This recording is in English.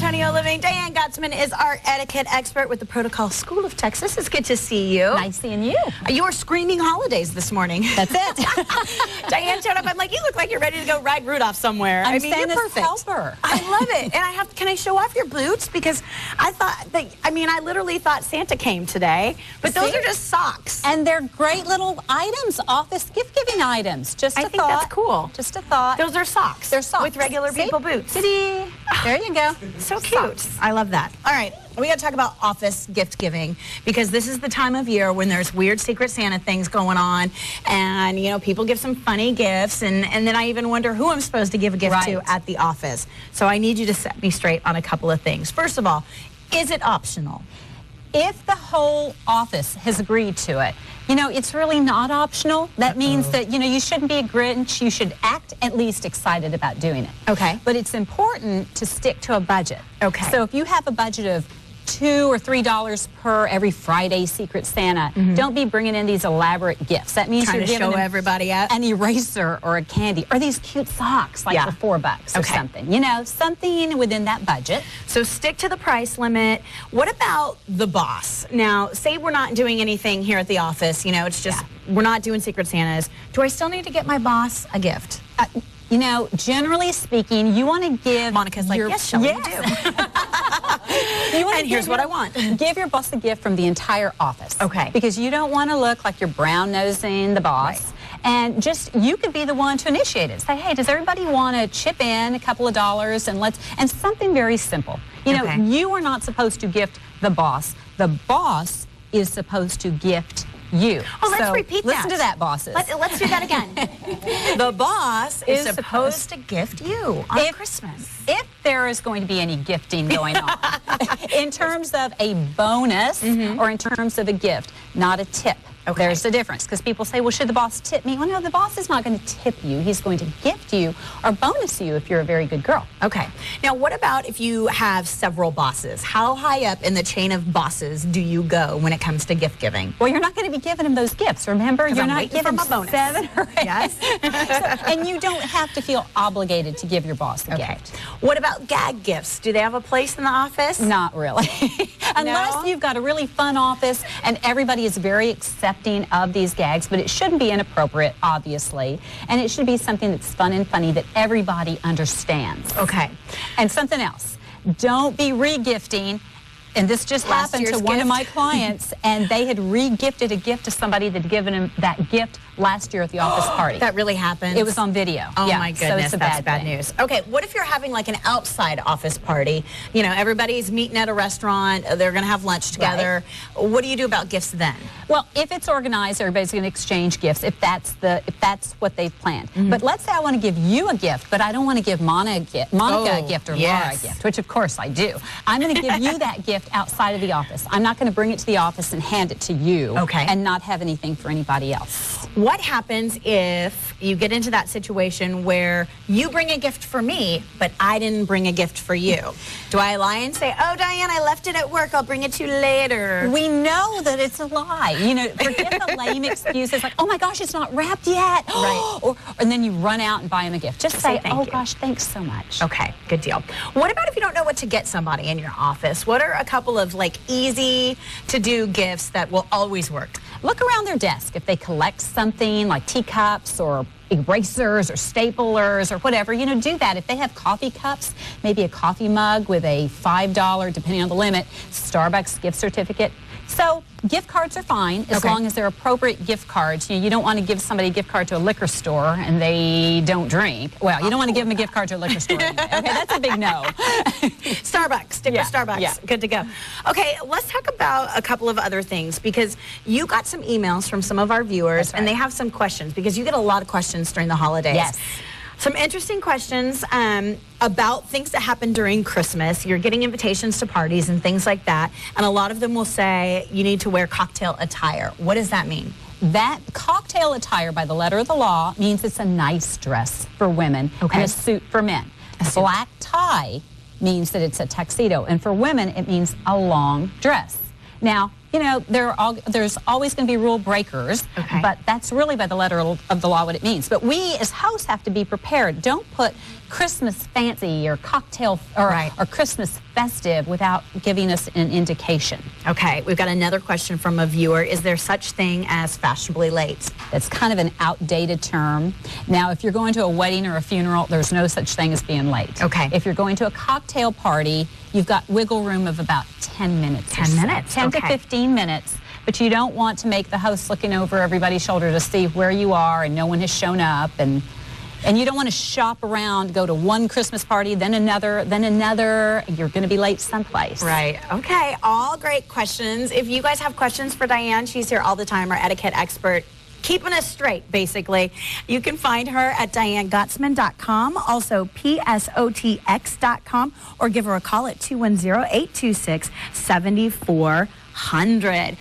Antonio living. Diane Gottsman is our etiquette expert with the Protocol School of Texas. It's good to see you. Nice seeing you. You were screaming holidays this morning. That's it. Diane showed up. I'm like, you look like you're ready to go ride Rudolph somewhere. I'm you're perfect. helper. I love it. And can I show off your boots? Because I thought that, I literally thought Santa came today, but those are just socks. And they're great little items, office gift-giving items. Just a thought. I think that's cool. Just a thought. Those are socks. They're socks. With regular people boots. There you go. So cute. Socks. I love that. All right. We got to talk about office gift giving because this is the time of year when there's weird Secret Santa things going on, and people give some funny gifts, and then I even wonder who I'm supposed to give a gift to at the office. So I need you to set me straight on a couple of things. First of all, is it optional? If the whole office has agreed to it, it's really not optional. That means that, you shouldn't be a Grinch. You should act at least excited about doing it. Okay. But it's important to stick to a budget. Okay. So if you have a budget of $2 or $3 per every Friday Secret Santa, don't be bringing in these elaborate gifts. That means you're giving everybody an eraser or a candy or these cute socks like for $4 or something. Something within that budget. So stick to the price limit. What about the boss? Now, say we're not doing anything here at the office. It's just we're not doing Secret Santas. Do I still need to get my boss a gift? Generally speaking, you want to give Monica's like, yes, Shelley, you do. And here's what I want. Give your boss a gift from the entire office. Okay. Because you don't want to look like you're brown-nosing the boss. Right. And you could be the one to initiate it. Say, hey, does everybody want to chip in a couple of dollars and something very simple. You are not supposed to gift the boss. The boss is supposed to gift you. Oh, let's repeat that. Listen to that, bosses. Let's do that again. The boss is supposed to gift you on Christmas. If there is going to be any gifting going on, in terms of a bonus or in terms of a gift, not a tip. Okay. There's the difference, because people say, well, should the boss tip me? Well, no, the boss is not going to tip you. He's going to gift you or bonus you if you're a very good girl. Okay. Now, what about if you have several bosses? How high up in the chain of bosses do you go when it comes to gift giving? Well, you're not going to be giving them those gifts. Remember, you're not giving a bonus. 7 or 8. Yes. And you don't have to feel obligated to give your boss a gift. What about gag gifts? Do they have a place in the office? Not really. Unless you've got a really fun office and everybody is very accepting of these gags, but it shouldn't be inappropriate, obviously, and it should be something that's fun and funny that everybody understands. Okay. And something else, don't be re-gifting. And this just happened to one of my clients, and they had re-gifted a gift to somebody that had given him that gift last year at the office party. That really happened? It was on video. Oh, my goodness, so that's bad news. Okay, what if you're having like an outside office party? Everybody's meeting at a restaurant, they're going to have lunch together. Right. What do you do about gifts then? Well, if it's organized, everybody's going to exchange gifts if that's what they've planned. But let's say I want to give you a gift, but I don't want to give Monica a gift or Laura a gift, which of course I do. I'm going to give you that gift outside of the office. I'm not going to bring it to the office and hand it to you and not have anything for anybody else. What happens if you get into that situation where you bring a gift for me, but I didn't bring a gift for you? Do I lie and say, oh, Diane, I left it at work, I'll bring it to you later? We know that it's a lie. Forget the lame excuses like, oh my gosh, it's not wrapped yet. Right. And then you run out and buy them a gift. Just say, thank oh you. Gosh, thanks so much. Okay, good deal. What about if you don't know what to get somebody in your office? What are a couple of easy to do gifts that will always work? Look around their desk. If they collect something like teacups or erasers or staplers or whatever, do that. If they have coffee cups, maybe a coffee mug with a $5, depending on the limit, Starbucks gift certificate. So gift cards are fine as long as they're appropriate gift cards. You don't want to give somebody a gift card to a liquor store and they don't drink. Well, you don't want to give them a gift card to a liquor store anyway. Okay, that's a big no. Starbucks. Stick with Starbucks. Yeah. Good to go. Okay, let's talk about a couple of other things, because you got some emails from some of our viewers and they have some questions, because you get a lot of questions during the holidays. Yes. Some interesting questions about things that happen during Christmas. You're getting invitations to parties and things like that, and a lot of them will say you need to wear cocktail attire. What does that mean? That cocktail attire, by the letter of the law, means it's a nice dress for women and a suit for men. A black tie means that it's a tuxedo, and for women it means a long dress. Now, you know, there's always going to be rule breakers, but that's really by the letter of the law what it means. But we as hosts have to be prepared. Don't put Christmas fancy or cocktail or Christmas festive without giving us an indication. Okay, we've got another question from a viewer. Is there such thing as fashionably late? That's kind of an outdated term. Now, if you're going to a wedding or a funeral, there's no such thing as being late. Okay. If you're going to a cocktail party, you've got wiggle room of about 10 minutes. 10 minutes. 10 to 15 minutes. But you don't want to make the host looking over everybody's shoulder to see where you are and no one has shown up. And you don't want to shop around, go to one Christmas party, then another, then another. You're going to be late someplace. Right. Okay. All great questions. If you guys have questions for Diane, she's here all the time, our etiquette expert, keeping us straight, basically. You can find her at DianeGottsman.com, also PSOTX.com, or give her a call at 210-826-7400.